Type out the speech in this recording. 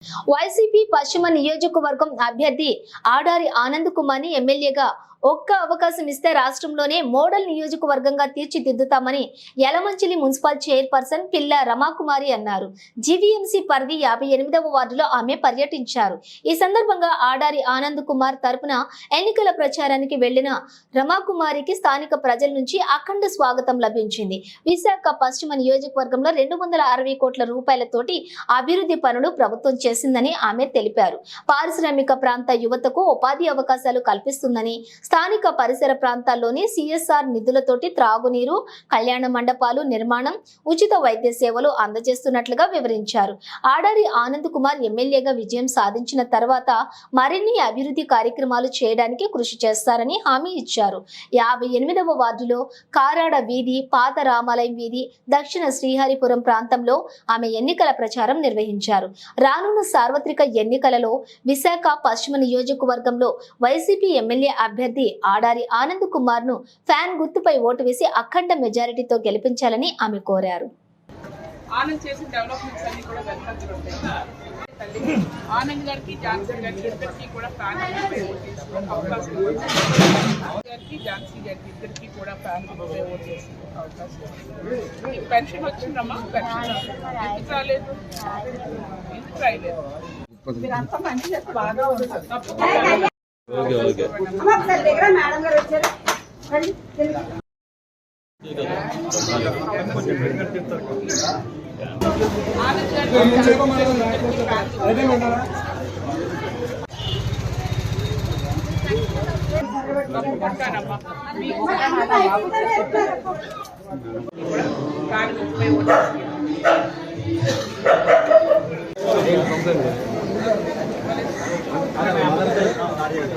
YCP పశ్చిమ నియోజకవర్గం అభ్యర్థి ఆడారి ఆనంద్ కుమార్ ని ఎమ్మెల్యేగా ఒక్క అవకాశం ఇస్తే రాష్ట్రంలోనే మోడల్ నియోజకవర్గంగా తీర్చిదిద్దుతామని యలమంచిలి మున్సిపల్ చైర్పర్సన్ పిల్ల రమాకుమారి అన్నారు. జీవీఎంసీ పరిధి 58వ వార్డులో ఆమె పర్యటించారు. ఈ సందర్భంగా ఆడారి ఆనంద్ కుమార్ తరపున ఎన్నికల ప్రచారానికి వెళ్లిన రమాకుమారికి స్థానిక ప్రజల నుంచి అఖండ స్వాగతం లభించింది. విశాఖ పశ్చిమ నియోజకవర్గంలో 260 కోట్ల రూపాయలతోటి అభివృద్ధి పనులు ప్రభుత్వం చేసిందని ఆమె తెలిపారు. పారిశ్రామిక ప్రాంత యువతకు ఉపాధి అవకాశాలు కల్పిస్తుందని, స్థానిక పరిసర ప్రాంతాల్లోని సిఎస్ఆర్ నిధులతోటి త్రాగునీరు, కళ్యాణ మండపాలు నిర్మాణం, ఉచిత వైద్య సేవలు అందజేస్తున్నట్లుగా వివరించారు. ఆడారి ఆనంద్ కుమార్ ఎమ్మెల్యేగా విజయం సాధించిన తర్వాత మరిన్ని అభివృద్ధి కార్యక్రమాలు చేయడానికి కృషి చేస్తారని హామీ ఇచ్చారు. 58వ వార్డులో కారాడ వీధి, పాత రామాలయం వీధి, దక్షిణ శ్రీహరిపురం ప్రాంతంలో ఆమె ఎన్నికల ప్రచారం నిర్వహించారు. రానున్న సార్వత్రిక ఎన్నికలలో విశాఖ పశ్చిమ నియోజకవర్గంలో వైసీపీ ఎమ్మెల్యే అభ్యర్థి ఆడారి ఆనంద్ కుమార్ ను ఫ్యాన్ గుర్తుపై ఓటు వేసి అఖండ మెజారిటీతో గెలిపించాలని ఆమె కోరారు. ఆనంద్ చేసిన డెవలప్మెంట్స్ అన్ని కూడా ఆనంద్ గారికి, ఝాన్సీ గారికి ఇద్దరికి కూడా ఫ్యాన్ అవకాశం గారికి, ఝాన్సీ గారికి ఇద్దరికి కూడా ఫ్యాన్ గుర్తుపై ఓటు చేసే అవకాశం. పెన్షన్ వచ్చిందమ్మా? పెన్షన్ ఎందుకు రాలేదు? ఎందుకు రాయలేదు? మీరంతా మంచి బాగా తప్పకుండా